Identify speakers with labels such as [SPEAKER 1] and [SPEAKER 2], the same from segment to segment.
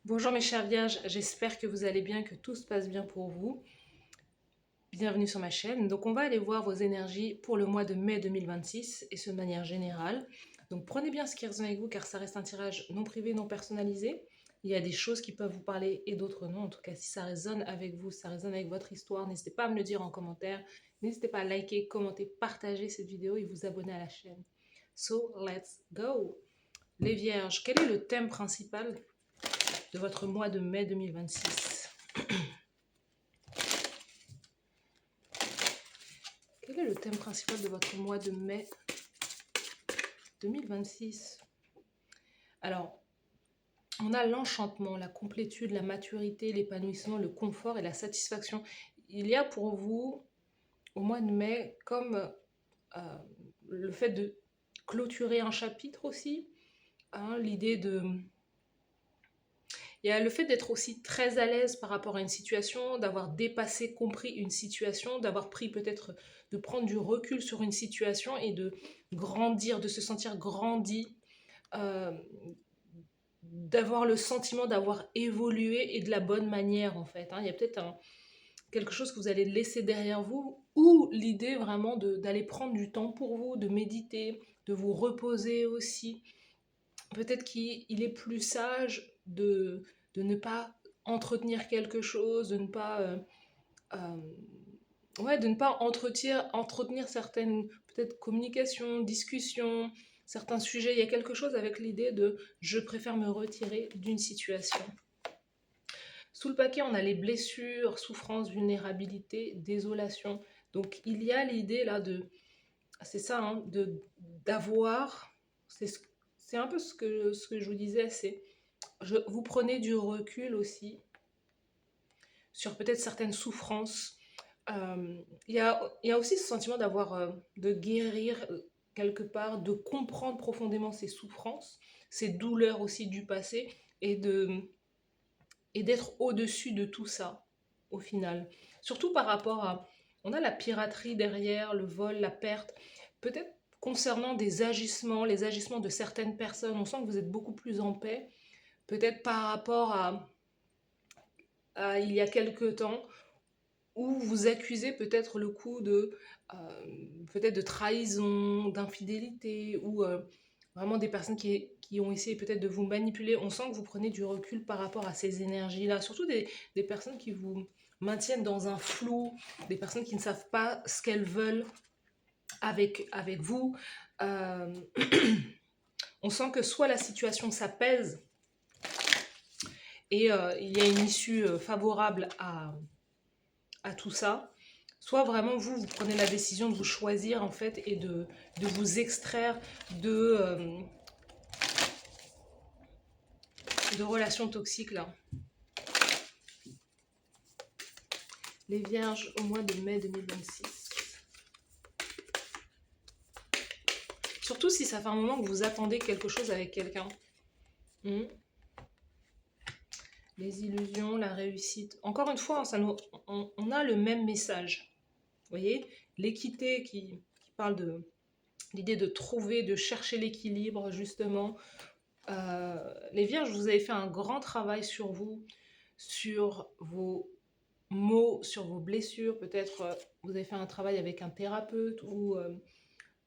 [SPEAKER 1] Bonjour mes chers vierges, j'espère que vous allez bien, que tout se passe bien pour vous. Bienvenue sur ma chaîne. Donc on va aller voir vos énergies pour le mois de mai 2026 et ce de manière générale. Donc prenez bien ce qui résonne avec vous car ça reste un tirage non privé, non personnalisé. Il y a des choses qui peuvent vous parler et d'autres non. En tout cas, si ça résonne avec vous, ça résonne avec votre histoire, n'hésitez pas à me le dire en commentaire. N'hésitez pas à liker, commenter, partager cette vidéo et vous abonner à la chaîne. So, let's go! Les vierges, quel est le thème principal de votre mois de mai 2026? Quel est le thème principal de votre mois de mai 2026? Alors, on a l'enchantement, la complétude, la maturité, l'épanouissement, le confort et la satisfaction. Il y a pour vous, au mois de mai, comme euh, le fait de clôturer un chapitre aussi, hein, l'idée de... Il y a le fait d'être aussi très à l'aise par rapport à une situation, d'avoir dépassé, compris une situation, d'avoir pris peut-être, de prendre du recul sur une situation et de grandir, de se sentir grandi, euh, d'avoir le sentiment d'avoir évolué et de la bonne manière en fait, hein. Il y a peut-être quelque chose que vous allez laisser derrière vous ou l'idée vraiment d'aller prendre du temps pour vous, de méditer, de vous reposer aussi. Peut-être qu'il est plus sage de ne pas entretenir quelque chose, de ne pas, ouais, de ne pas entretenir certaines peut-être communications, discussions, certains sujets. Il y a quelque chose avec l'idée de je préfère me retirer d'une situation. Sous le paquet, on a les blessures, souffrances, vulnérabilité, désolation. Donc il y a l'idée là de, c'est ça, hein, de d'avoir, c'est un peu ce que je vous disais, c'est vous prenez du recul aussi sur peut-être certaines souffrances. Il y a aussi ce sentiment d'avoir, de guérir quelque part, de comprendre profondément ces souffrances, ces douleurs aussi du passé et et d'être au-dessus de tout ça au final. Surtout par rapport à, on a la piraterie derrière, le vol, la perte, peut-être concernant des agissements, les agissements de certaines personnes, on sent que vous êtes beaucoup plus en paix, peut-être par rapport à il y a quelque temps, où vous accusez peut-être le coup de peut-être de trahison, d'infidélité, ou vraiment des personnes qui ont essayé peut-être de vous manipuler. On sent que vous prenez du recul par rapport à ces énergies-là, surtout des personnes qui vous maintiennent dans un flou, des personnes qui ne savent pas ce qu'elles veulent avec vous. Euh, on sent que soit la situation s'apaise et il y a une issue favorable à tout ça, soit vraiment vous prenez la décision de vous choisir en fait et de vous extraire de relations toxiques là. Les vierges au mois de mai 2026. Surtout si ça fait un moment que vous attendez quelque chose avec quelqu'un. Hmm. Les illusions, la réussite. Encore une fois, on a le même message. Vous voyez, l'équité qui parle de l'idée de trouver, de chercher l'équilibre justement. Les vierges, vous avez fait un grand travail sur vous, sur vos mots, sur vos blessures. Peut-être vous avez fait un travail avec un thérapeute ou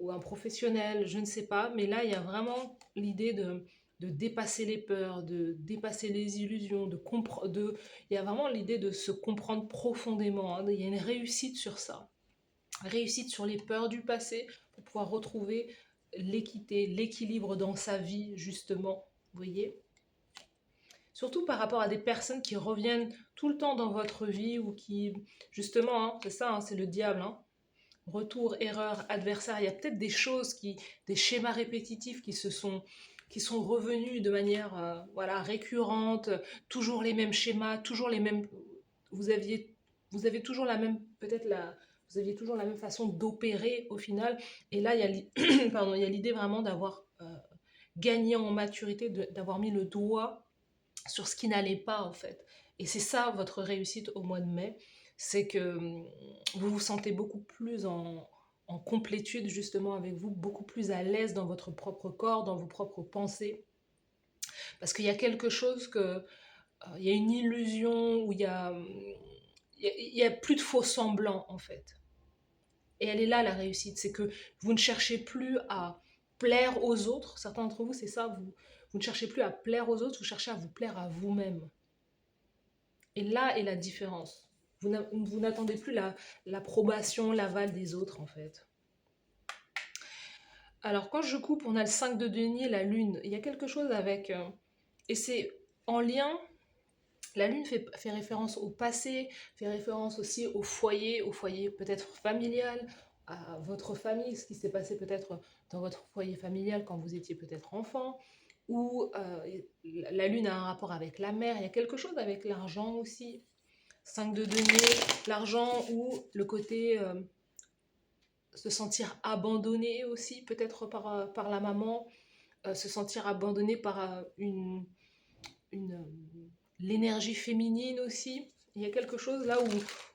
[SPEAKER 1] un professionnel, je ne sais pas. Mais là, il y a vraiment l'idée de dépasser les peurs, de dépasser les illusions, il y a vraiment l'idée de se comprendre profondément, hein. Il y a une réussite sur ça. Réussite sur les peurs du passé pour pouvoir retrouver l'équité, l'équilibre dans sa vie, justement. Vous voyez? Surtout par rapport à des personnes qui reviennent tout le temps dans votre vie ou qui, justement, hein, c'est ça, hein, c'est le diable, hein. Retour, erreur, adversaire. Il y a peut-être des choses des schémas répétitifs qui sont revenus de manière, voilà, récurrente, toujours les mêmes schémas, toujours les mêmes. Vous aviez, vous avez toujours la même, peut-être vous aviez toujours la même façon d'opérer au final. Et là, pardon, il y a l'idée vraiment d'avoir gagné en maturité, d'avoir mis le doigt sur ce qui n'allait pas en fait. Et c'est ça votre réussite au mois de mai, c'est que vous vous sentez beaucoup plus en complétude justement avec vous, beaucoup plus à l'aise dans votre propre corps, dans vos propres pensées. Parce qu'il y a quelque chose que il y a une illusion, où il y a plus de faux semblants en fait. Et elle est là la réussite, c'est que vous ne cherchez plus à plaire aux autres. Certains d'entre vous, c'est ça, vous ne cherchez plus à plaire aux autres, vous cherchez à vous plaire à vous-même. Et là est la différence. Vous n'attendez plus l'approbation, l'aval des autres en fait. Alors quand je coupe, on a le 5 de denier, la lune. Il y a quelque chose avec... et c'est en lien, la lune fait référence au passé, fait référence aussi au foyer peut-être familial, à votre famille, ce qui s'est passé peut-être dans votre foyer familial quand vous étiez peut-être enfant, ou la lune a un rapport avec la mer, il y a quelque chose avec l'argent aussi. 5 de denier, l'argent ou le côté se sentir abandonné aussi, peut-être par la maman, se sentir abandonné par l'énergie féminine aussi. Il y a quelque chose là où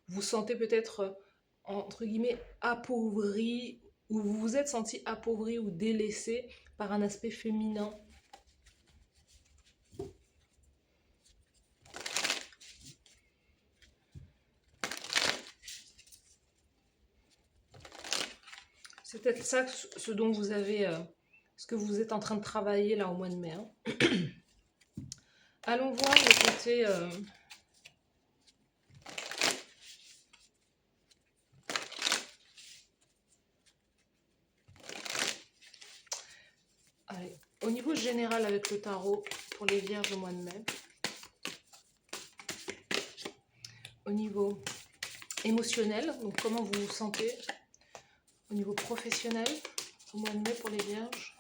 [SPEAKER 1] vous sentez peut-être, entre guillemets, appauvri, où vous vous êtes senti appauvri ou délaissé par un aspect féminin. C'est peut-être ça ce dont vous avez, ce que vous êtes en train de travailler là au mois de mai. Hein. Allons voir le côté... allez, au niveau général avec le tarot pour les vierges au mois de mai. Au niveau émotionnel, donc comment vous vous sentez. Au niveau professionnel, au mois de mai pour les vierges.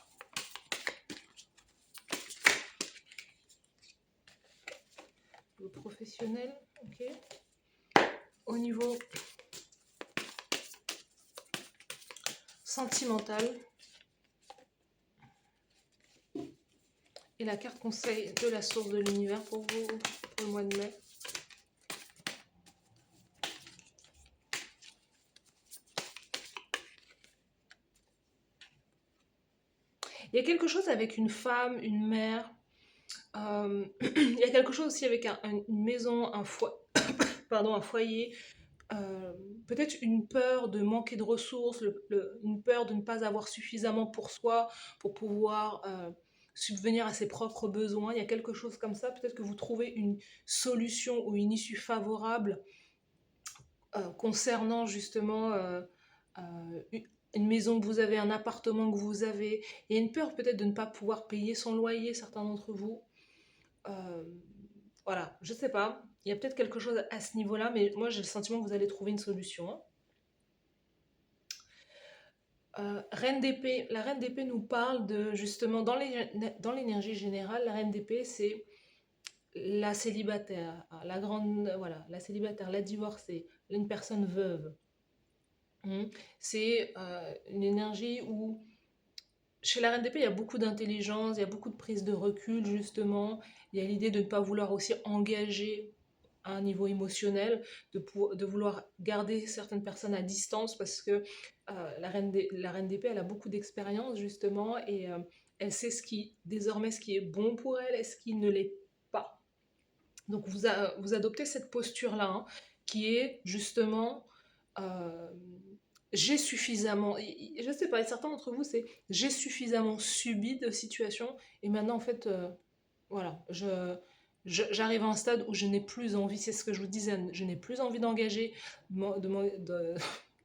[SPEAKER 1] Au niveau professionnel, ok. Au niveau sentimental. Et la carte conseil de la source de l'univers pour vous, pour le mois de mai. Il y a quelque chose avec une femme, une mère. Il y a quelque chose aussi avec une maison, un foyer. Peut-être une peur de manquer de ressources, une peur de ne pas avoir suffisamment pour soi, pour pouvoir subvenir à ses propres besoins. Il y a quelque chose comme ça. Peut-être que vous trouvez une solution ou une issue favorable concernant justement une maison que vous avez, un appartement que vous avez. Il y a une peur peut-être de ne pas pouvoir payer son loyer, certains d'entre vous. Voilà, je sais pas. Il y a peut-être quelque chose à ce niveau-là, mais moi j'ai le sentiment que vous allez trouver une solution. Hein. Reine d'épée, la reine d'épée nous parle de justement dans l'énergie générale, la reine d'épée c'est la célibataire, la grande, voilà, la célibataire, la divorcée, une personne veuve. C'est une énergie où chez la reine d'épée il y a beaucoup d'intelligence, il y a beaucoup de prise de recul justement, il y a l'idée de ne pas vouloir aussi engager à un niveau émotionnel, de vouloir garder certaines personnes à distance parce que la reine d'épée, elle a beaucoup d'expérience justement et elle sait désormais ce qui est bon pour elle et ce qui ne l'est pas. Donc vous adoptez cette posture-là hein, qui est justement j'ai suffisamment, je ne sais pas, certains d'entre vous c'est j'ai suffisamment subi de situations et maintenant en fait voilà, j'arrive à un stade où je n'ai plus envie, c'est ce que je vous disais, je n'ai plus envie d'engager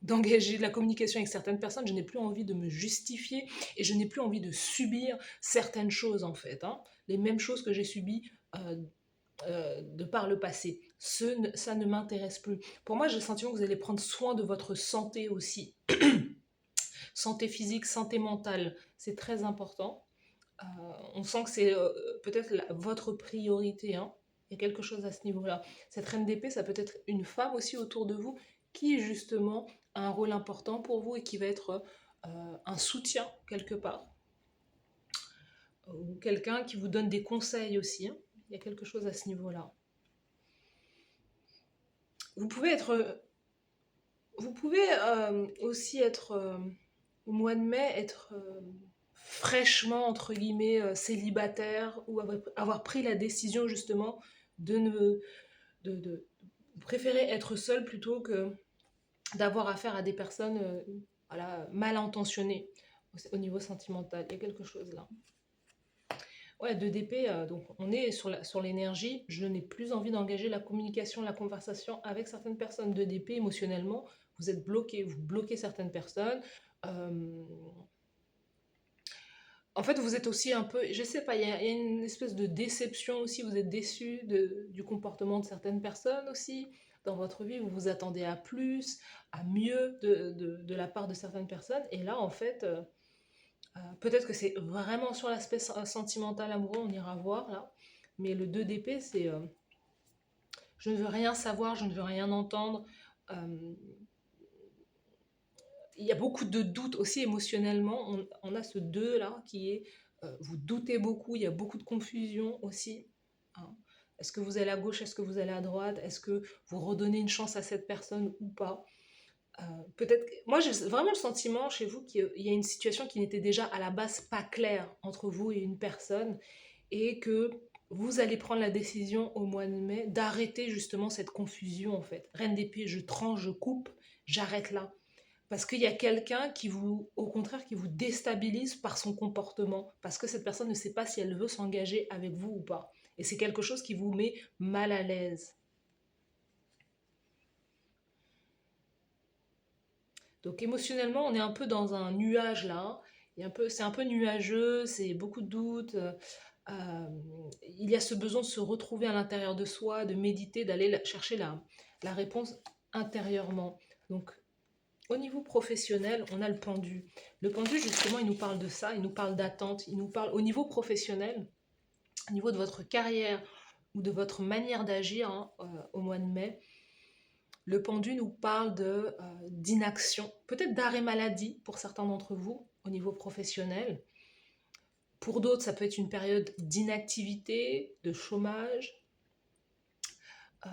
[SPEAKER 1] d'engager de la communication avec certaines personnes, je n'ai plus envie de me justifier et je n'ai plus envie de subir certaines choses en fait, hein, les mêmes choses que j'ai subies de par le passé. Ça ne m'intéresse plus. Pour moi, j'ai le sentiment que vous allez prendre soin de votre santé aussi. Santé physique, santé mentale, c'est très important. On sent que c'est peut-être votre priorité. Hein. Il y a quelque chose à ce niveau-là. Cette reine d'épée, ça peut être une femme aussi autour de vous qui justement a un rôle important pour vous et qui va être un soutien quelque part. Ou quelqu'un qui vous donne des conseils aussi. Hein. Il y a quelque chose à ce niveau-là. Vous pouvez aussi être au mois de mai, être fraîchement, entre guillemets, célibataire ou avoir pris la décision justement de ne, de vous préférez être seul plutôt que d'avoir affaire à des personnes voilà, mal intentionnées au niveau sentimental. Il y a quelque chose là. Ouais, 2 d'épée, donc on est sur l'énergie. Je n'ai plus envie d'engager la communication, la conversation avec certaines personnes. 2 d'épée, émotionnellement, vous êtes bloqué, vous bloquez certaines personnes. Euh, En fait, vous êtes aussi un peu, je sais pas, il y a une espèce de déception aussi. Vous êtes déçu du comportement de certaines personnes aussi. Dans votre vie, vous vous attendez à plus, à mieux de la part de certaines personnes. Et là, en fait, peut-être que c'est vraiment sur l'aspect sentimental, amoureux, on ira voir là. Mais le 2 d'épée, c'est je ne veux rien savoir, je ne veux rien entendre. Euh, il y a beaucoup de doutes aussi émotionnellement. On a ce 2 là qui est vous doutez beaucoup, il y a beaucoup de confusion aussi. Hein. Est-ce que vous allez à gauche, est-ce que vous allez à droite, est-ce que vous redonnez une chance à cette personne ou pas? Peut-être, moi j'ai vraiment le sentiment chez vous qu'il y a une situation qui n'était déjà à la base pas claire entre vous et une personne et que vous allez prendre la décision au mois de mai d'arrêter justement cette confusion en fait. Reine d'épée, je tranche, je coupe, j'arrête là. Parce qu'il y a quelqu'un qui vous, au contraire, qui vous déstabilise par son comportement, parce que cette personne ne sait pas si elle veut s'engager avec vous ou pas. Et c'est quelque chose qui vous met mal à l'aise. Donc émotionnellement, on est un peu dans un nuage là. Hein. C'est un peu nuageux, c'est beaucoup de doutes. Euh, il y a ce besoin de se retrouver à l'intérieur de soi, de méditer, d'aller chercher la réponse intérieurement. Donc au niveau professionnel, on a le pendu. Le pendu, justement, il nous parle de ça, il nous parle d'attente, il nous parle au niveau professionnel, au niveau de votre carrière ou de votre manière d'agir hein, au mois de mai. Le pendu nous parle d'inaction, peut-être d'arrêt maladie pour certains d'entre vous au niveau professionnel. Pour d'autres, ça peut être une période d'inactivité, de chômage. Euh,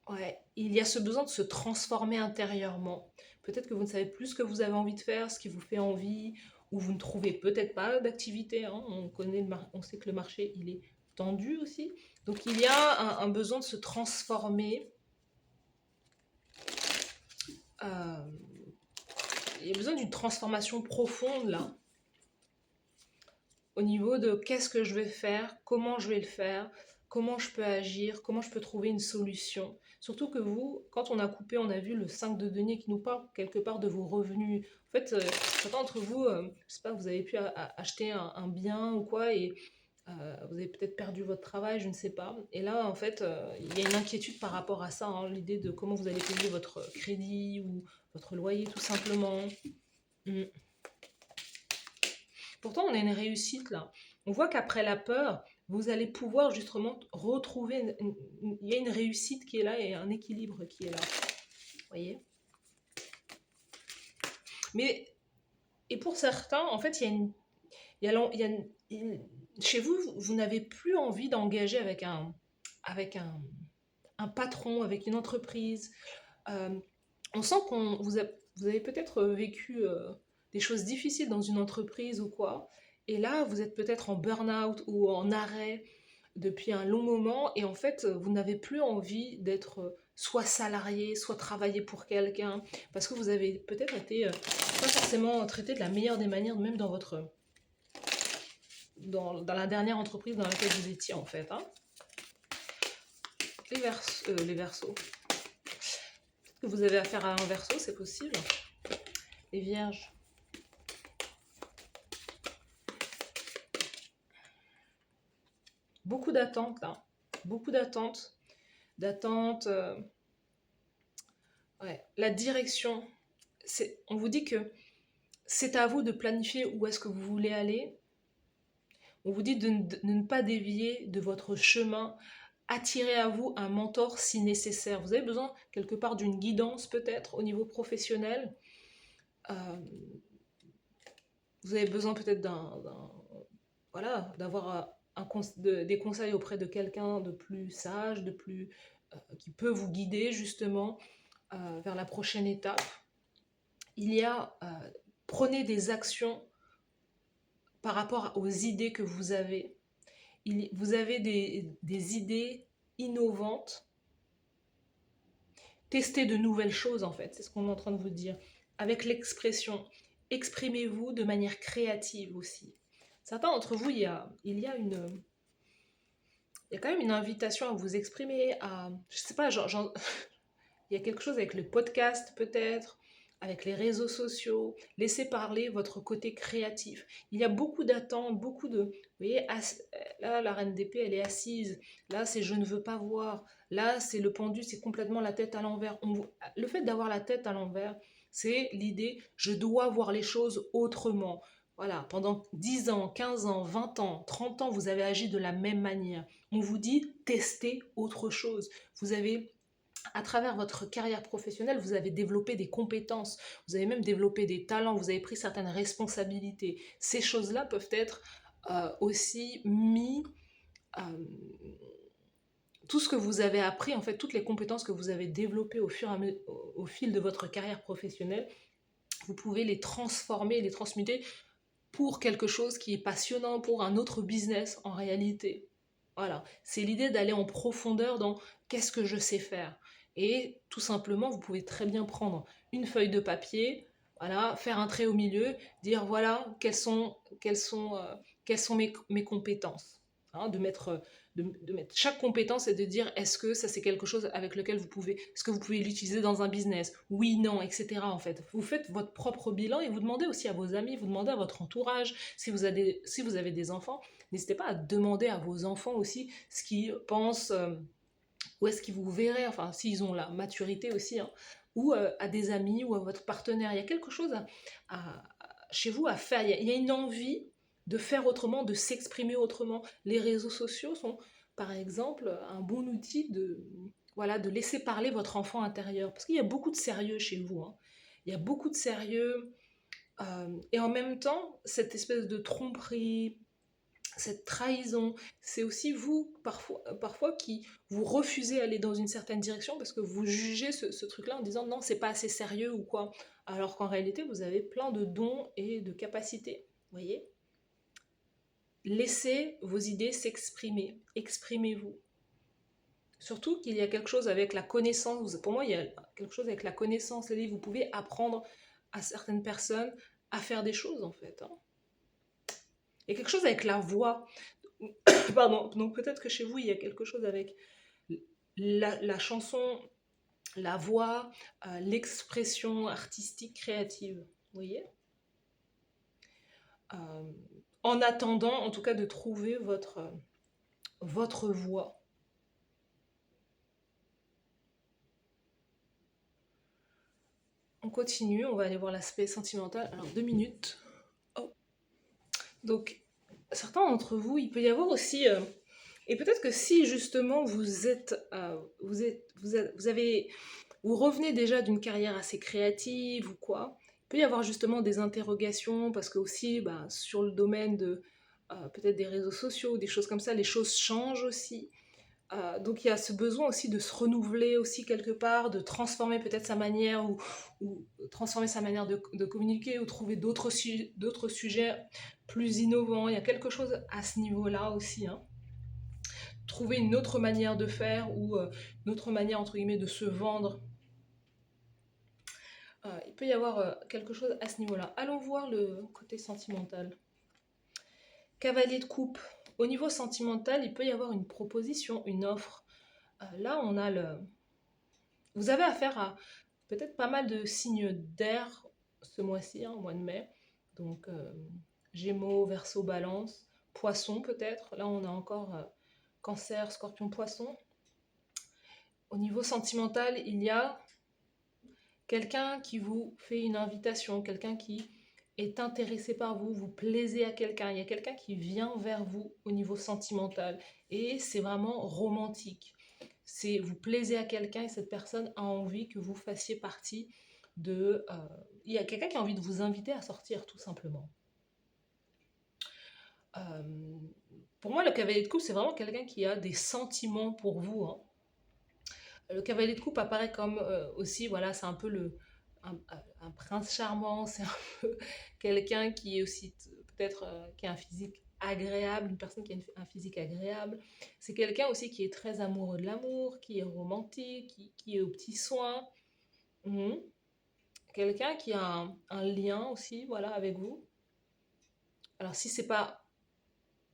[SPEAKER 1] ouais, il y a ce besoin de se transformer intérieurement. Peut-être que vous ne savez plus ce que vous avez envie de faire, ce qui vous fait envie, ou vous ne trouvez peut-être pas d'activité. Hein. On sait que le marché, il est tendu aussi. Donc il y a un besoin de se transformer. Euh, il y a besoin d'une transformation profonde là, au niveau de qu'est-ce que je vais faire, comment je vais le faire, comment je peux agir, comment je peux trouver une solution. Surtout que vous, quand on a coupé, on a vu le 5 de denier qui nous parle quelque part de vos revenus. En fait, certains d'entre vous, je sais pas, vous avez pu acheter un bien ou quoi et vous avez peut-être perdu votre travail, je ne sais pas. Et là, en fait, il y a une inquiétude par rapport à ça, hein, l'idée de comment vous allez payer votre crédit ou votre loyer tout simplement. Mm. Pourtant, on a une réussite là. On voit qu'après la peur, vous allez pouvoir justement retrouver. Il y a une réussite qui est là et un équilibre qui est là. Vous voyez? Mais, et pour certains, en fait, il y a une. Il y a chez vous, vous n'avez plus envie d'engager avec un patron, avec une entreprise. Euh, on sent vous avez peut-être vécu des choses difficiles dans une entreprise ou quoi. Et là, vous êtes peut-être en burn-out ou en arrêt depuis un long moment. Et en fait, vous n'avez plus envie d'être soit salarié, soit travailler pour quelqu'un. Parce que vous avez peut-être été pas forcément traité de la meilleure des manières, même dans la dernière entreprise dans laquelle vous étiez en fait. Hein. Les versos. Que vous avez affaire à un verso, c'est possible. Les vierges. Beaucoup d'attentes là. Beaucoup d'attentes. D'attentes. Ouais. La direction. On vous dit que c'est à vous de planifier où est-ce que vous voulez aller. On vous dit de ne pas dévier de votre chemin. Attirez à vous un mentor si nécessaire. Vous avez besoin quelque part d'une guidance peut-être au niveau professionnel. Euh, vous avez besoin peut-être voilà, d'avoir des conseils auprès de quelqu'un de plus sage, qui peut vous guider justement vers la prochaine étape. Il y a, prenez des actions par rapport aux idées que vous avez vous avez des idées innovantes. Testez de nouvelles choses, en fait, c'est ce qu'on est en train de vous dire. Avec l'expression, exprimez-vous de manière créative aussi. Certains d'entre vous, il y a quand même une invitation à vous exprimer, je sais pas, il y a quelque chose avec le podcast peut-être, avec les réseaux sociaux. Laissez parler votre côté créatif. Il y a beaucoup d'attentes, beaucoup de... Vous voyez, là, la reine d'épée, elle est assise. Là, c'est je ne veux pas voir. Là, c'est le pendu, c'est complètement la tête à l'envers. Le fait d'avoir la tête à l'envers, c'est l'idée, je dois voir les choses autrement. Voilà, pendant 10 ans, 15 ans, 20 ans, 30 ans, vous avez agi de la même manière. On vous dit, testez autre chose. Vous avez à travers votre carrière professionnelle, vous avez développé des compétences, vous avez même développé des talents, vous avez pris certaines responsabilités. Ces choses-là peuvent être aussi mis... euh, tout ce que vous avez appris, en fait, toutes les compétences que vous avez développées au fil de votre carrière professionnelle, vous pouvez les transformer, les transmuter pour quelque chose qui est passionnant, pour un autre business en réalité. Voilà, c'est l'idée d'aller en profondeur dans qu'est-ce que je sais faire. Et tout simplement, vous pouvez très bien prendre une feuille de papier, voilà, faire un trait au milieu, dire voilà quelles sont mes compétences. Hein, de mettre chaque compétence et de dire est-ce que ça c'est quelque chose avec lequel est-ce que vous pouvez l'utiliser dans un business, oui, non, etc. En fait, vous faites votre propre bilan et vous demandez aussi à vos amis, vous demandez à votre entourage, si vous avez des enfants, n'hésitez pas à demander à vos enfants aussi ce qu'ils pensent, où est-ce qu'ils vous verraient, enfin s'ils ont la maturité aussi, hein, ou à des amis ou à votre partenaire. Il y a quelque chose chez vous à faire, il y a une envie de faire autrement, de s'exprimer autrement. Les réseaux sociaux sont, par exemple, un bon outil voilà, de laisser parler votre enfant intérieur. Parce qu'il y a beaucoup de sérieux chez vous. Hein. Il y a beaucoup de sérieux. Et en même temps, cette espèce de tromperie, cette trahison, c'est aussi vous, parfois qui vous refusez d'aller dans une certaine direction parce que vous jugez ce truc-là en disant non, c'est pas assez sérieux ou quoi. Alors qu'en réalité, vous avez plein de dons et de capacités. Vous voyez? Laissez vos idées s'exprimer. Exprimez-vous. Surtout qu'il y a quelque chose avec la connaissance. Pour moi, il y a quelque chose avec la connaissance. C'est-à-dire vous pouvez apprendre à certaines personnes à faire des choses, en fait. Hein. Il y a quelque chose avec la voix. Pardon. Donc peut-être que chez vous, il y a quelque chose avec la chanson, la voix, l'expression artistique créative. Vous voyez en attendant, en tout cas, de trouver votre voix. On continue, on va aller voir l'aspect sentimental. Alors, 2 minutes. Oh. Donc, certains d'entre vous, il peut y avoir aussi... et peut-être que si justement vous revenez déjà d'une carrière assez créative ou quoi, il peut y avoir justement des interrogations parce que aussi sur le domaine de peut-être des réseaux sociaux, des choses comme ça, les choses changent aussi. Donc il y a ce besoin aussi de se renouveler aussi quelque part, de transformer peut-être sa manière ou transformer sa manière de communiquer ou trouver d'autres sujets plus innovants. Il y a quelque chose à ce niveau-là aussi. Hein. Trouver une autre manière de faire ou une autre manière entre guillemets de se vendre. Il peut y avoir quelque chose à ce niveau-là. Allons voir le côté sentimental. Cavalier de coupe. Au niveau sentimental, il peut y avoir une proposition, une offre. Là, on a vous avez affaire à peut-être pas mal de signes d'air ce mois-ci, au mois de mai. Donc, Gémeaux, Verseau, Balance, Poisson peut-être. Là, on a encore Cancer, Scorpion, Poisson. Au niveau sentimental, il y a quelqu'un qui vous fait une invitation, quelqu'un qui est intéressé par vous, vous plaisez à quelqu'un, il y a quelqu'un qui vient vers vous au niveau sentimental et c'est vraiment romantique. Vous plaisez à quelqu'un et cette personne a envie que vous fassiez partie de... il y a quelqu'un qui a envie de vous inviter à sortir tout simplement. Pour moi, le cavalier de coupe, c'est vraiment quelqu'un qui a des sentiments pour vous. Hein. Le cavalier de coupe apparaît comme aussi, voilà, c'est un peu un prince charmant, c'est un peu quelqu'un qui est aussi peut-être qui a un physique agréable, une personne qui a un physique agréable. C'est quelqu'un aussi qui est très amoureux de l'amour, qui est romantique, qui est aux petits soins. Mhm. Quelqu'un qui a un lien aussi, voilà, avec vous. Alors si c'est pas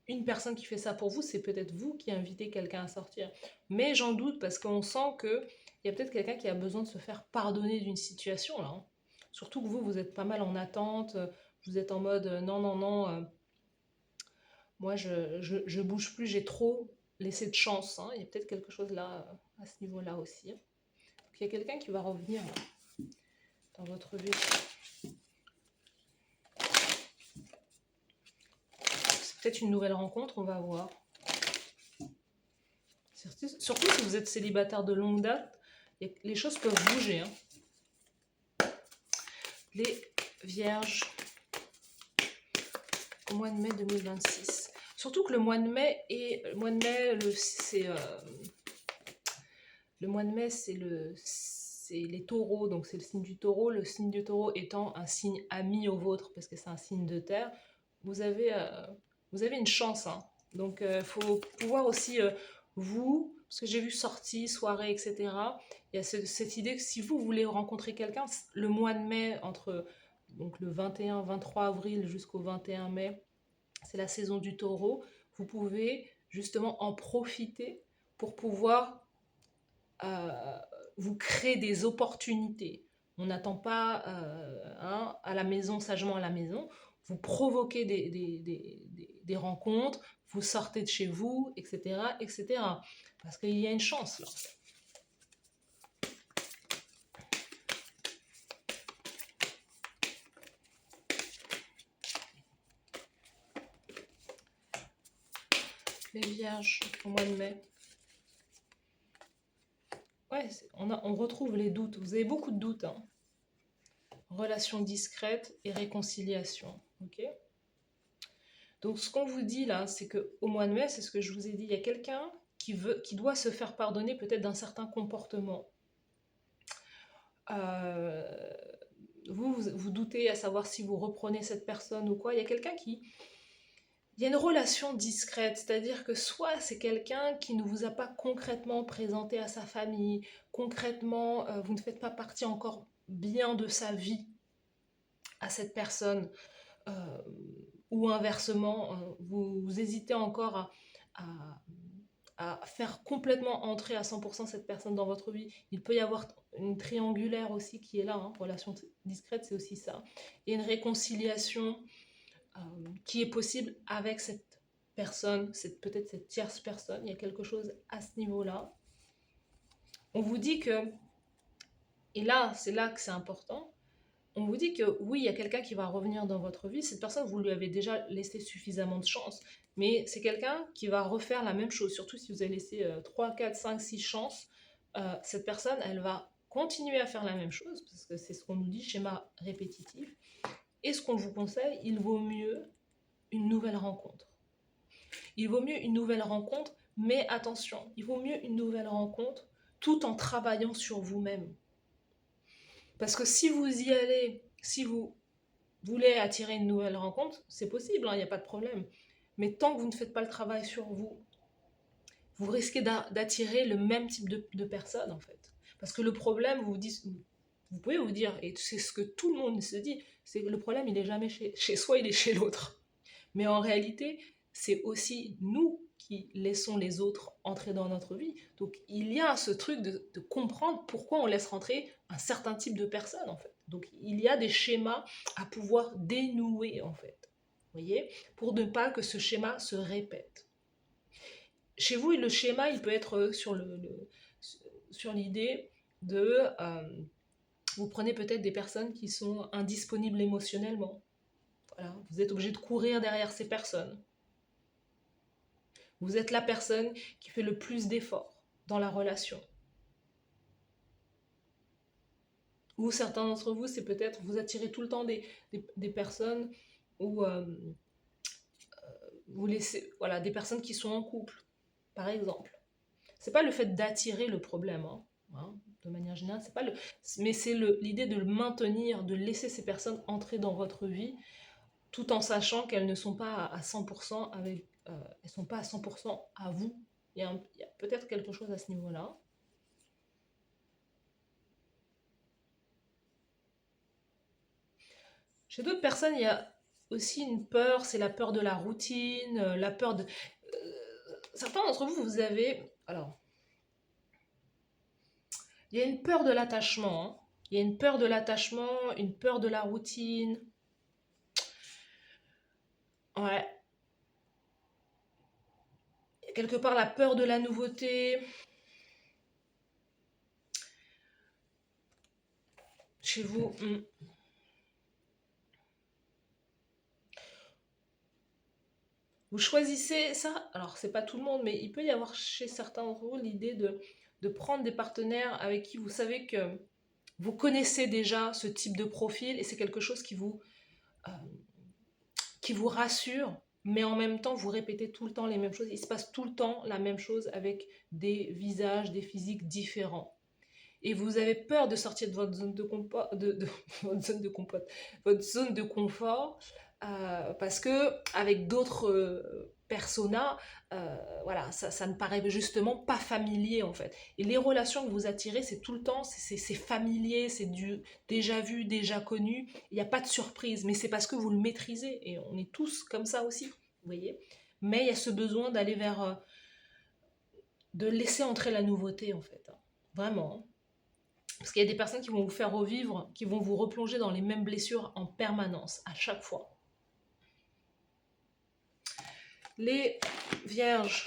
[SPEAKER 1] une personne qui fait ça pour vous, c'est peut-être vous qui invitez quelqu'un à sortir. Mais j'en doute parce qu'on sent que il y a peut-être quelqu'un qui a besoin de se faire pardonner d'une situation là, hein. Surtout que vous êtes pas mal en attente, vous êtes en mode non, non, non, moi je bouge plus, j'ai trop laissé de chance, hein. Il y a peut-être quelque chose là, à ce niveau-là aussi, hein. Donc, il y a quelqu'un qui va revenir dans votre vie. C'est peut-être une nouvelle rencontre, on va voir. Surtout si vous êtes célibataire de longue date, les choses peuvent bouger, hein. Les vierges au mois de mai 2026. Surtout que le mois de mai est le mois de mai, le mois de mai c'est les taureaux, donc c'est le signe du taureau. Le signe du taureau étant un signe ami au vôtre parce que c'est un signe de terre. Vous avez une chance, hein. Donc faut pouvoir aussi parce que j'ai vu sorties, soirées, etc. Il y a cette idée que si vous voulez rencontrer quelqu'un, le mois de mai, entre donc le 21-23 avril jusqu'au 21 mai, c'est la saison du taureau. Vous pouvez justement en profiter pour pouvoir euh, vous créer des opportunités. On n'attend pas hein, à la maison, sagement à la maison. Vous provoquez des rencontres, vous sortez de chez vous, etc. etc. Parce qu'il y a une chance là. Les vierges au mois de mai. Ouais, on retrouve les doutes. Vous avez beaucoup de doutes, hein. Relation discrète et réconciliation. Ok. Donc ce qu'on vous dit là, c'est que au mois de mai, c'est ce que je vous ai dit, il y a quelqu'un qui doit se faire pardonner peut-être d'un certain comportement. Euh, vous doutez à savoir si vous reprenez cette personne ou quoi. Il y a quelqu'un il y a une relation discrète, c'est-à-dire que soit c'est quelqu'un qui ne vous a pas concrètement présenté à sa famille, concrètement, vous ne faites pas partie encore bien de sa vie à cette personne, euh, ou inversement, vous hésitez encore à, à faire complètement entrer à 100% cette personne dans votre vie. Il peut y avoir une triangulaire aussi qui est là, hein. Relation discrète, c'est aussi ça. Et une réconciliation qui est possible avec cette personne, peut-être cette tierce personne. Il y a quelque chose à ce niveau-là. On vous dit que, et là, c'est là que c'est important, on vous dit que oui, il y a quelqu'un qui va revenir dans votre vie. Cette personne, vous lui avez déjà laissé suffisamment de chance, mais c'est quelqu'un qui va refaire la même chose, surtout si vous avez laissé 3, 4, 5, 6 chances. Cette personne, elle va continuer à faire la même chose, parce que c'est ce qu'on nous dit, schéma répétitif. Et ce qu'on vous conseille, il vaut mieux une nouvelle rencontre. Il vaut mieux une nouvelle rencontre, mais attention, il vaut mieux une nouvelle rencontre tout en travaillant sur vous-même. Parce que si vous y allez, si vous voulez attirer une nouvelle rencontre, c'est possible, il n'y a pas de problème. Mais tant que vous ne faites pas le travail sur vous, vous risquez d'attirer le même type de personnes, en fait. Parce que le problème, vous pouvez vous dire, et c'est ce que tout le monde se dit, c'est que le problème, il n'est jamais chez soi, il est chez l'autre. Mais en réalité, c'est aussi nous qui laissons les autres entrer dans notre vie. Donc il y a ce truc de comprendre pourquoi on laisse rentrer un certain type de personnes, en fait. Donc il y a des schémas à pouvoir dénouer, en fait. Vous voyez, pour ne pas que ce schéma se répète. Chez vous, le schéma, il peut être sur l'idée de... vous prenez peut-être des personnes qui sont indisponibles émotionnellement. Voilà, vous êtes obligé de courir derrière ces personnes. Vous êtes la personne qui fait le plus d'efforts dans la relation. Ou certains d'entre vous, c'est peut-être vous attirez tout le temps des personnes où vous laissez, voilà, des personnes qui sont en couple, par exemple. C'est pas le fait d'attirer le problème, hein, de manière générale, c'est pas mais c'est l'idée de le maintenir, de laisser ces personnes entrer dans votre vie tout en sachant qu'elles ne sont pas à 100% avec, elles sont pas à 100% à vous. Il y a peut-être quelque chose à ce niveau-là. Chez d'autres personnes, il y a aussi une peur, c'est la peur de la routine, la peur de... certains d'entre vous, vous avez... Alors, il y a une peur de l'attachement, hein. Il y a une peur de l'attachement, une peur de la routine. Ouais. Quelque part, la peur de la nouveauté. Chez vous, vous choisissez ça. Alors, c'est pas tout le monde, mais il peut y avoir chez certains d'entre vous l'idée de prendre des partenaires avec qui vous savez que vous connaissez déjà ce type de profil et c'est quelque chose euh, qui vous rassure, mais en même temps, vous répétez tout le temps les mêmes choses. Il se passe tout le temps la même chose avec des visages, des physiques différents. Et vous avez peur de sortir de votre zone de confort, votre zone de compote, votre zone de confort, parce que avec d'autres personas, voilà, ça ne paraît justement pas familier en fait. Et les relations que vous attirez, c'est tout le temps, c'est familier, c'est du déjà vu, déjà connu. Il n'y a pas de surprise, mais c'est parce que vous le maîtrisez et on est tous comme ça aussi, vous voyez. Mais il y a ce besoin d'aller vers, de laisser entrer la nouveauté en fait, hein. Vraiment, hein. Parce qu'il y a des personnes qui vont vous faire revivre, qui vont vous replonger dans les mêmes blessures en permanence, à chaque fois. Les vierges.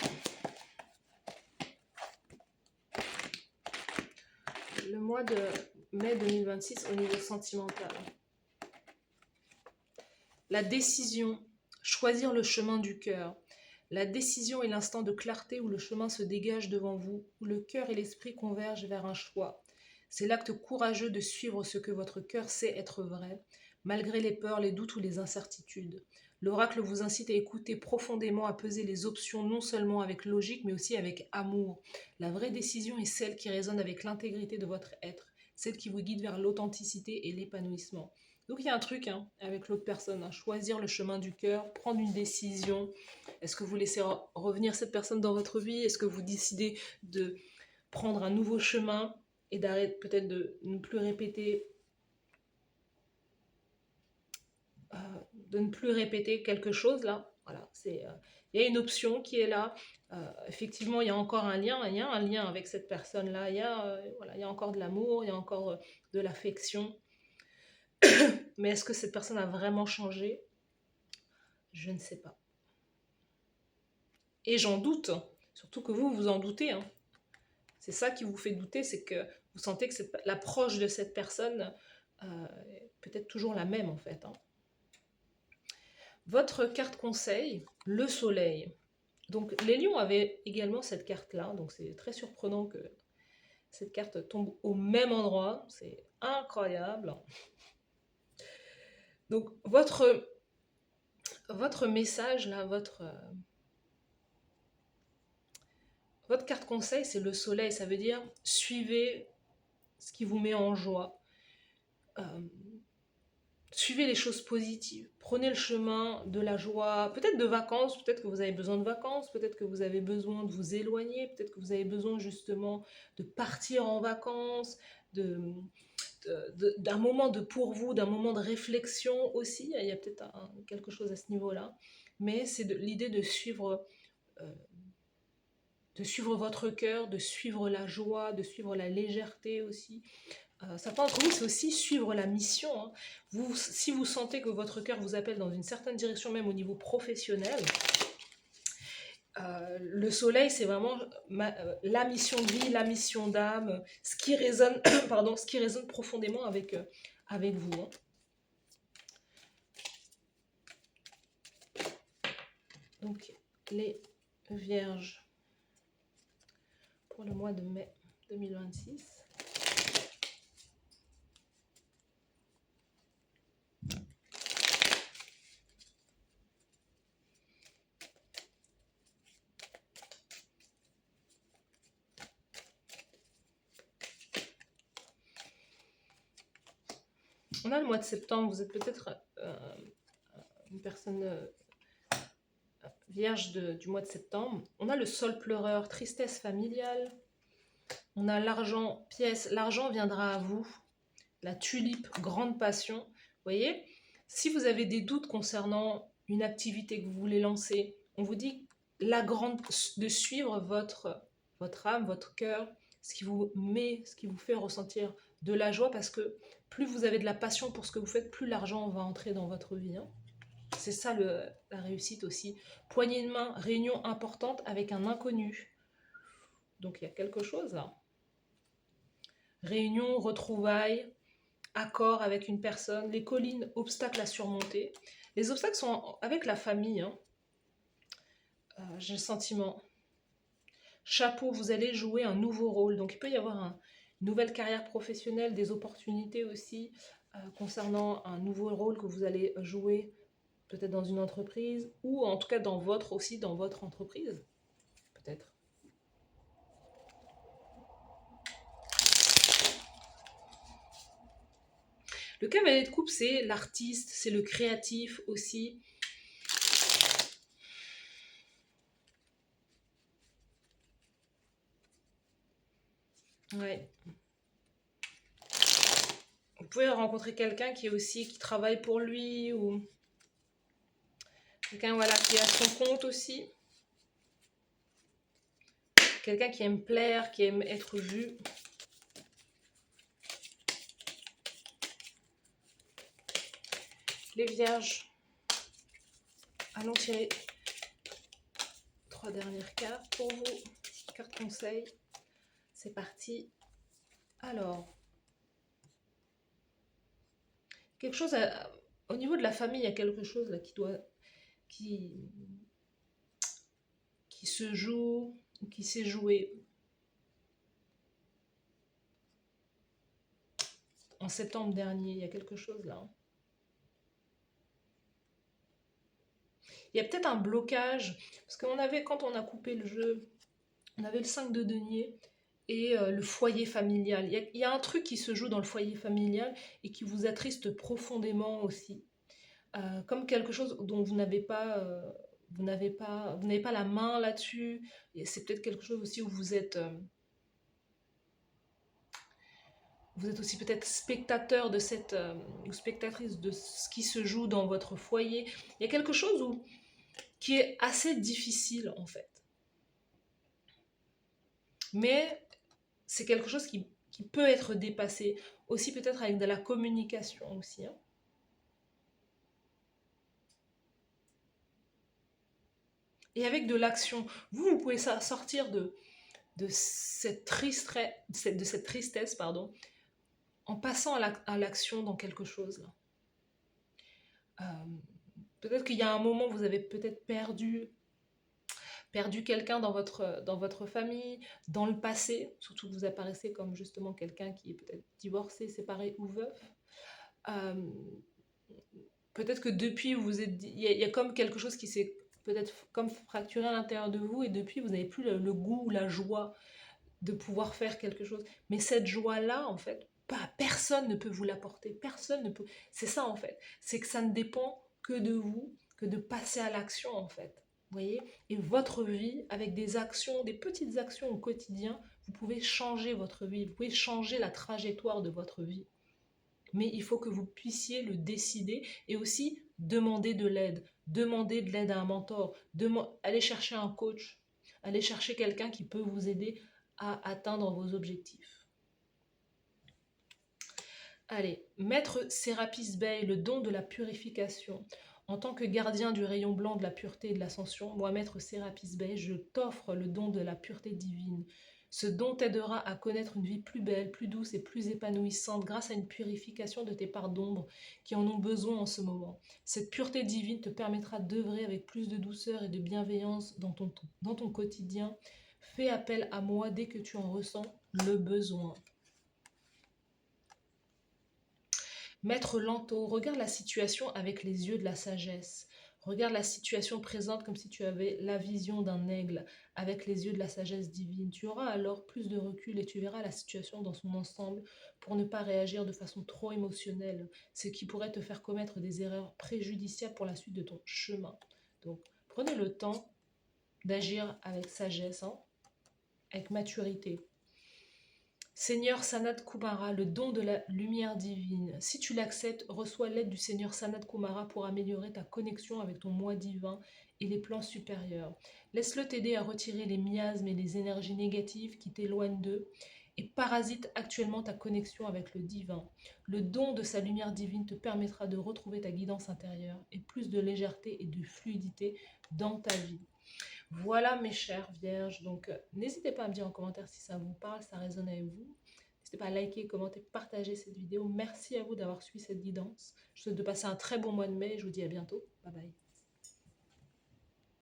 [SPEAKER 1] Le mois de mai 2026 au niveau sentimental. La décision, choisir le chemin du cœur. La décision est l'instant de clarté où le chemin se dégage devant vous, où le cœur et l'esprit convergent vers un choix. C'est l'acte courageux de suivre ce que votre cœur sait être vrai, malgré les peurs, les doutes ou les incertitudes. L'oracle vous incite à écouter profondément, à peser les options non seulement avec logique, mais aussi avec amour. La vraie décision est celle qui résonne avec l'intégrité de votre être, celle qui vous guide vers l'authenticité et l'épanouissement. Donc il y a un truc hein, avec l'autre personne, hein, choisir le chemin du cœur, prendre une décision. Est-ce que vous laissez revenir cette personne dans votre vie? Est-ce que vous décidez de prendre un nouveau chemin et d'arrêter peut-être de ne plus répéter de ne plus répéter quelque chose là. Voilà, il y a une option qui est là. Effectivement, il y a encore un lien, il y a un lien avec cette personne-là. Voilà, il y a encore de l'amour, il y a encore de l'affection. Mais est-ce que cette personne a vraiment changé? Je ne sais pas. Et j'en doute, surtout que vous, vous en doutez, hein. C'est ça qui vous fait douter, c'est que vous sentez que l'approche de cette personne est peut-être toujours la même en fait, hein. Votre carte conseil, le soleil. Donc les lions avaient également cette carte-là, donc c'est très surprenant que cette carte tombe au même endroit, c'est incroyable. Donc votre message là, votre carte conseil, c'est le soleil, ça veut dire suivez ce qui vous met en joie. Suivez les choses positives, prenez le chemin de la joie, peut-être de vacances, peut-être que vous avez besoin de vacances, peut-être que vous avez besoin de vous éloigner, peut-être que vous avez besoin justement de partir en vacances, d'un moment de pour vous, d'un moment de réflexion aussi, il y a peut-être quelque chose à ce niveau-là, mais c'est l'idée de suivre votre cœur, de suivre la joie, de suivre la légèreté aussi. Certains d'entre vous, c'est aussi suivre la mission, hein. Si vous sentez que votre cœur vous appelle dans une certaine direction, même au niveau professionnel, le soleil, c'est vraiment la mission de vie, la mission d'âme, ce qui résonne, pardon, ce qui résonne profondément avec vous, hein. Donc, les vierges pour le mois de mai 2026. On a le mois de septembre, vous êtes peut-être une personne vierge du mois de septembre. On a le sol pleureur, tristesse familiale. On a l'argent, pièce, l'argent viendra à vous. La tulipe, grande passion. Vous voyez, si vous avez des doutes concernant une activité que vous voulez lancer, on vous dit de suivre votre âme, votre cœur, ce qui vous fait ressentir de la joie, parce que plus vous avez de la passion pour ce que vous faites, plus l'argent va entrer dans votre vie. Hein. C'est ça la réussite aussi. Poignée de main, réunion importante avec un inconnu. Donc il y a quelque chose là. Réunion, retrouvailles, accord avec une personne. Les collines, obstacles à surmonter. Les obstacles sont avec la famille. Hein. J'ai le sentiment. Chapeau, vous allez jouer un nouveau rôle. Donc il peut y avoir une nouvelle carrière professionnelle, des opportunités aussi concernant un nouveau rôle que vous allez jouer peut-être dans une entreprise, ou en tout cas dans votre entreprise, peut-être. Le cavalier de coupe, c'est l'artiste, c'est le créatif aussi. Ouais. Vous pouvez rencontrer quelqu'un qui travaille pour lui, ou quelqu'un voilà, qui est à son compte aussi. Quelqu'un qui aime plaire, qui aime être vu. Les vierges, allons tirer 3 dernières cartes pour vous. Carte conseil. C'est parti. Alors, quelque chose au niveau de la famille, il y a quelque chose là qui se joue, qui s'est joué en septembre dernier. Il y a quelque chose là. Il y a peut-être un blocage, parce qu'on avait, quand on a coupé le jeu, on avait le 5 de denier et le foyer familial. Il y a un truc qui se joue dans le foyer familial et qui vous attriste profondément aussi. Comme quelque chose dont vous n'avez pas la main là-dessus. C'est peut-être quelque chose aussi où vous êtes aussi peut-être spectateur de ou spectatrice de ce qui se joue dans votre foyer. Il y a quelque chose qui est assez difficile en fait. Mais c'est quelque chose qui peut être dépassé. Aussi peut-être avec de la communication aussi. Hein. Et avec de l'action. Vous pouvez sortir de cette tristesse, en passant à l'action dans quelque chose. Peut-être qu'il y a un moment, vous avez peut-être perdu quelqu'un dans votre famille, dans le passé, surtout que vous apparaissez comme justement quelqu'un qui est peut-être divorcé, séparé ou veuf. Peut-être que depuis, il y a comme quelque chose qui s'est peut-être comme fracturé à l'intérieur de vous, et depuis, vous n'avez plus le goût, la joie de pouvoir faire quelque chose. Mais cette joie-là, en fait, personne ne peut vous l'apporter. Personne ne peut. C'est ça, en fait. C'est que ça ne dépend que de vous, que de passer à l'action, en fait. Vous voyez? Et votre vie, avec des actions, des petites actions au quotidien, vous pouvez changer votre vie. Vous pouvez changer la trajectoire de votre vie. Mais il faut que vous puissiez le décider, et aussi demander de l'aide. Demander de l'aide à un mentor. Aller chercher un coach. Aller chercher quelqu'un qui peut vous aider à atteindre vos objectifs. Allez, Maître Sérapis Bey, le don de la purification. En tant que gardien du rayon blanc de la pureté et de l'ascension, moi, Maître Sérapis Bey, je t'offre le don de la pureté divine. Ce don t'aidera à connaître une vie plus belle, plus douce et plus épanouissante grâce à une purification de tes parts d'ombre qui en ont besoin en ce moment. Cette pureté divine te permettra d'œuvrer avec plus de douceur et de bienveillance dans ton quotidien. Fais appel à moi dès que tu en ressens le besoin. Maître Lanto, regarde la situation avec les yeux de la sagesse. Regarde la situation présente comme si tu avais la vision d'un aigle avec les yeux de la sagesse divine. Tu auras alors plus de recul et tu verras la situation dans son ensemble pour ne pas réagir de façon trop émotionnelle, ce qui pourrait te faire commettre des erreurs préjudiciables pour la suite de ton chemin. Donc, prenez le temps d'agir avec sagesse, hein, avec maturité. Seigneur Sanat Kumara, le don de la lumière divine. Si tu l'acceptes, reçois l'aide du Seigneur Sanat Kumara pour améliorer ta connexion avec ton moi divin et les plans supérieurs. Laisse-le t'aider à retirer les miasmes et les énergies négatives qui t'éloignent d'eux et parasitent actuellement ta connexion avec le divin. Le don de sa lumière divine te permettra de retrouver ta guidance intérieure et plus de légèreté et de fluidité dans ta vie. Voilà mes chères vierges, donc n'hésitez pas à me dire en commentaire si ça vous parle, ça résonne avec vous. N'hésitez pas à liker, commenter, partager cette vidéo. Merci à vous d'avoir suivi cette guidance. Je vous souhaite de passer un très bon mois de mai et je vous dis à bientôt. Bye bye.